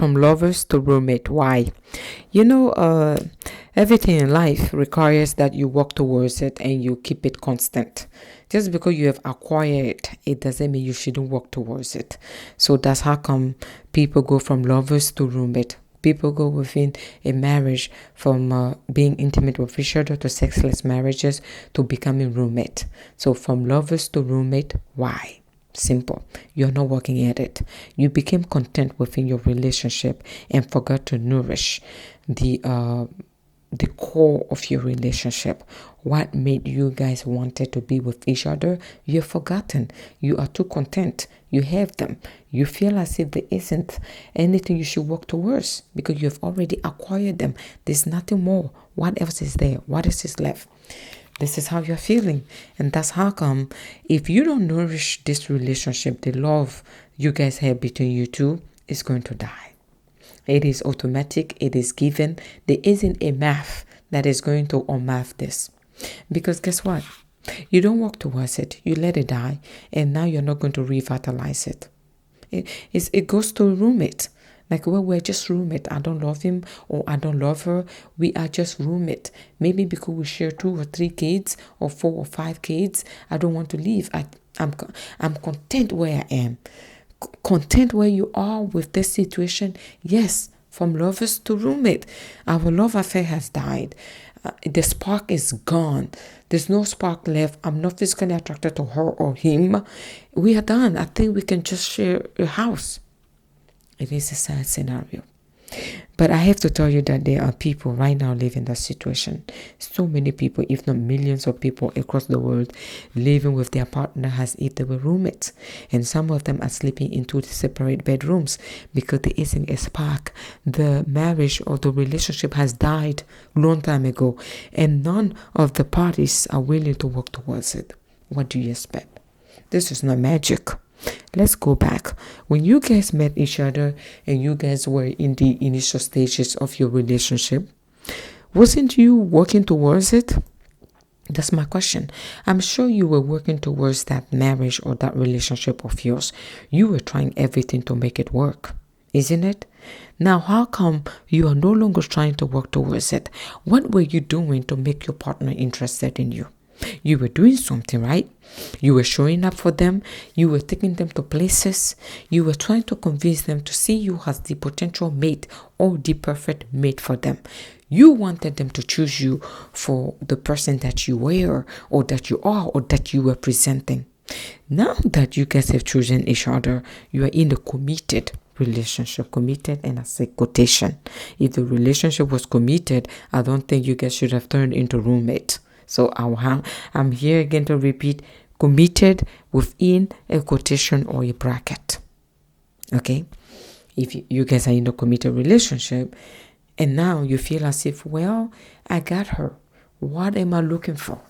From lovers to roommate. Why? You know, everything in life requires that you work towards it and you keep it constant. Just because you have acquired it, it doesn't mean you shouldn't work towards it. So that's how come people go from lovers to roommate. People go within a marriage from being intimate with each other to sexless marriages to becoming roommate. So from lovers to roommate, why? Simple. You're not working at it. You became content within your relationship and forgot to nourish the core of your relationship. What made you guys wanted to be with each other? You've forgotten. You are too content. You have them. You feel as if there isn't anything you should work towards because you've already acquired them. There's nothing more. What else is there? What else is left? This is how you're feeling. And that's how come if you don't nourish this relationship, the love you guys have between you two is going to die. It is automatic. It is given. There isn't a math that is going to unmath this. Because guess what? You don't work towards it. You let it die. And now you're not going to revitalize it. It goes to a roommate. Like, well, we're just roommate. I don't love him or I don't love her. We are just roommate. Maybe because we share 2 or 3 kids or 4 or 5 kids, I don't want to leave. I'm content where I am. Content where you are with this situation. Yes, from lovers to roommate. Our love affair has died. The spark is gone. There's no spark left. I'm not physically attracted to her or him. We are done. I think we can just share a house. It is a sad scenario. But I have to tell you that there are people right now living that situation. So many people, if not millions of people across the world, living with their partner as if they were roommates. And some of them are sleeping in 2 separate bedrooms because there isn't a spark. The marriage or the relationship has died long time ago. And none of the parties are willing to work towards it. What do you expect? This is not magic. Let's go back. When you guys met each other and you guys were in the initial stages of your relationship, wasn't you working towards it? That's my question. I'm sure you were working towards that marriage or that relationship of yours. You were trying everything to make it work, isn't it? Now, how come you are no longer trying to work towards it? What were you doing to make your partner interested in you? You were doing something, right? You were showing up for them. You were taking them to places. You were trying to convince them to see you as the potential mate or the perfect mate for them. You wanted them to choose you for the person that you were or that you are or that you were presenting. Now that you guys have chosen each other, you are in a committed relationship. Committed, and I say quotation. If the relationship was committed, I don't think you guys should have turned into roommates. So I'm here again to repeat, committed within a quotation or a bracket. Okay? If you guys are in a committed relationship and now you feel as if, well, I got her. What am I looking for?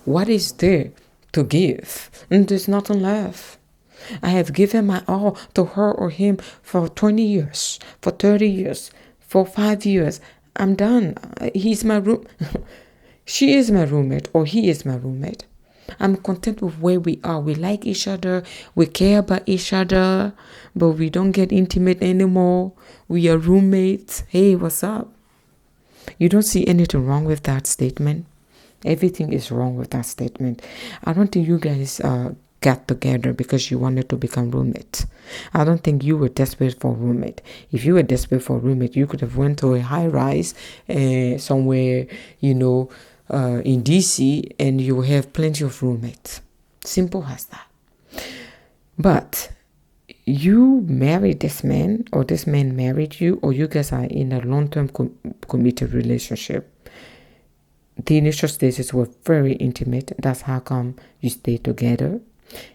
What is there to give? And there's nothing left. I have given my all to her or him for 20 years, for 30 years, for 5 years. I'm done. He's my room. She is my roommate or he is my roommate. I'm content with where we are. We like each other. We care about each other. But we don't get intimate anymore. We are roommates. Hey, what's up? You don't see anything wrong with that statement? Everything is wrong with that statement. I don't think you guys got together because you wanted to become roommates. I don't think you were desperate for a roommate. If you were desperate for a roommate, you could have went to a high rise somewhere, in DC, and you will have plenty of roommates. Simple as that. But you married this man, or this man married you, or you guys are in a long-term committed relationship. The initial stages were very intimate. That's how come you stayed together.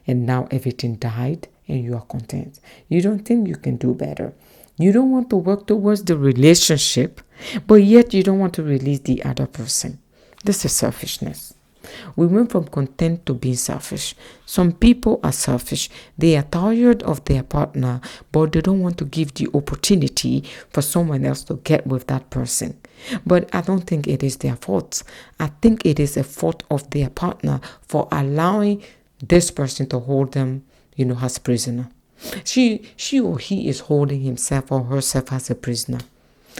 And now everything died and you are content. You don't think you can do better. You don't want to work towards the relationship, but yet you don't want to release the other person. This is selfishness. We went from content to being selfish. Some people are selfish. They are tired of their partner, but they don't want to give the opportunity for someone else to get with that person. But I don't think it is their fault. I think it is a fault of their partner for allowing this person to hold them, as prisoner. She or he is holding himself or herself as a prisoner.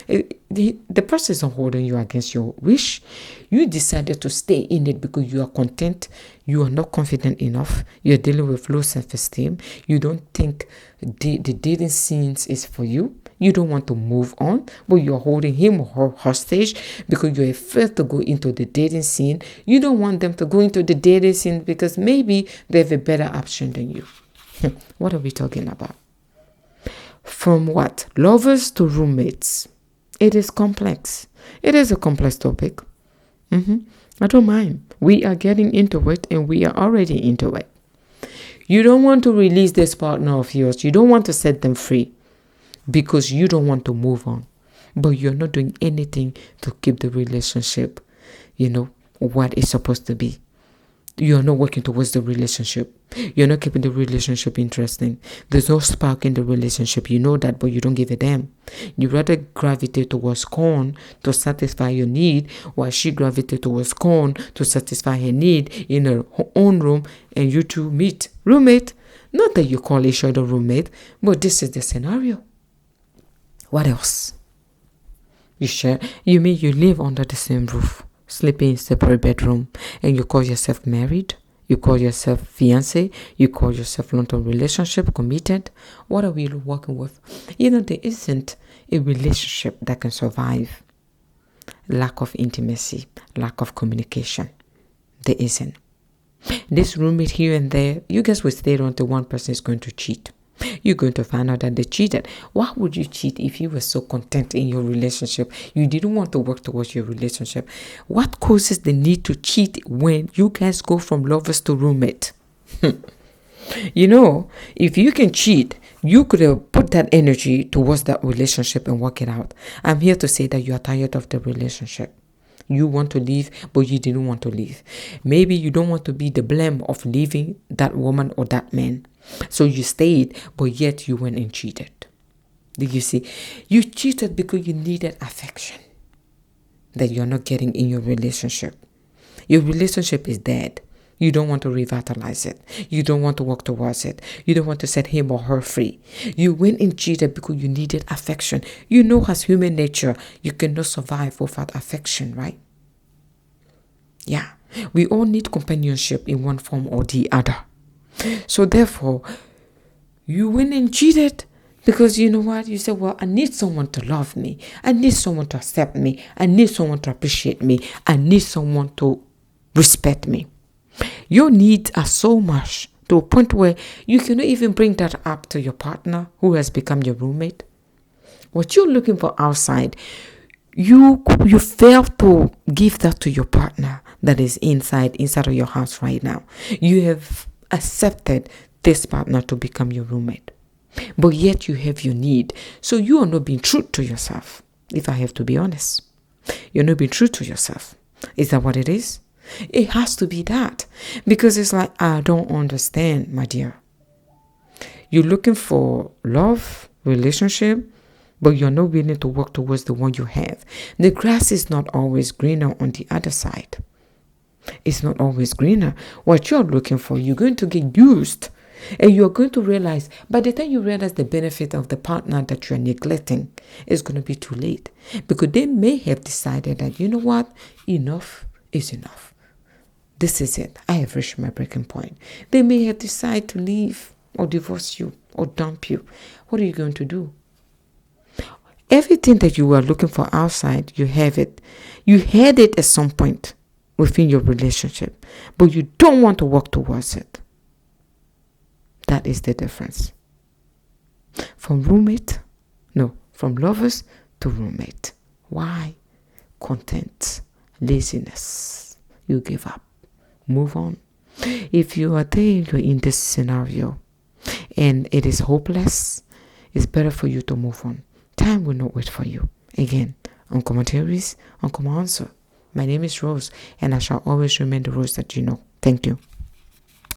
The person is not holding you against your wish. You decided to stay in it because you are content. You are not confident enough. You're dealing with low self-esteem. You don't think the dating scenes is for you. You don't want to move on, but you're holding him or her hostage because you're afraid to go into the dating scene. You don't want them to go into the dating scene because maybe they have a better option than you. What are we talking about? From what? Lovers to roommates. It is complex. It is a complex topic. I don't mind. We are getting into it and we are already into it. You don't want to release this partner of yours. You don't want to set them free because you don't want to move on. But you're not doing anything to keep the relationship, what it's supposed to be. You're not working towards the relationship. You're not keeping the relationship interesting. There's no spark in the relationship. You know that, but you don't give a damn. You rather gravitate towards corn to satisfy your need, while she gravitates towards corn to satisfy her need in her own room, and you two meet. Roommate. Not that you call each other roommate, but this is the scenario. What else? You mean you live under the same roof, sleeping in separate bedroom, and you call yourself married? You call yourself fiancé? You call yourself long-term relationship, committed? What are we working with? There isn't a relationship that can survive lack of intimacy, lack of communication. There isn't. This roommate here and there, you guys will stay until one person is going to cheat. You're going to find out that they cheated. Why would you cheat if you were so content in your relationship? You didn't want to work towards your relationship. What causes the need to cheat when you guys go from lovers to roommate? If you can cheat, you could have put that energy towards that relationship and work it out. I'm here to say that you are tired of the relationship. You want to leave, but you didn't want to leave. Maybe you don't want to be the blame of leaving that woman or that man. So you stayed, but yet you went and cheated. Did you see? You cheated because you needed affection that you're not getting in your relationship. Your relationship is dead. You don't want to revitalize it. You don't want to work towards it. You don't want to set him or her free. You went and cheated because you needed affection. As human nature, you cannot survive without affection, right? Yeah. We all need companionship in one form or the other. So therefore, you went and cheated because you know what? You said, well, I need someone to love me. I need someone to accept me. I need someone to appreciate me. I need someone to respect me. Your needs are so much to a point where you cannot even bring that up to your partner who has become your roommate. What you're looking for outside, you fail to give that to your partner that is inside of your house right now. You have accepted this partner to become your roommate, but yet you have your need. So you are not being true to yourself. If I have to be honest, you're not being true to yourself. Is that what it is? It has to be that, because it's like, I don't understand, my dear. You're looking for love, relationship, but you're not willing to work towards the one you have. The grass is not always greener on the other side. It's not always greener. What you're looking for, you're going to get used, and you're going to realize, by the time you realize the benefit of the partner that you're neglecting, it's going to be too late, because they may have decided that, you know what, enough is enough. This is it. I have reached my breaking point. They may have decided to leave or divorce you or dump you. What are you going to do? Everything that you were looking for outside, you have it. You had it at some point within your relationship, but you don't want to work towards it. That is the difference. From lovers to roommate. Why? Content, laziness. You give up. Move on. If you are there, you're in this scenario and it is hopeless, it's better for you to move on. Time will not wait for you. Again, Uncommon Theories, Uncommon Answer. My name is Rose, and I shall always remain the Rose that you know. Thank you.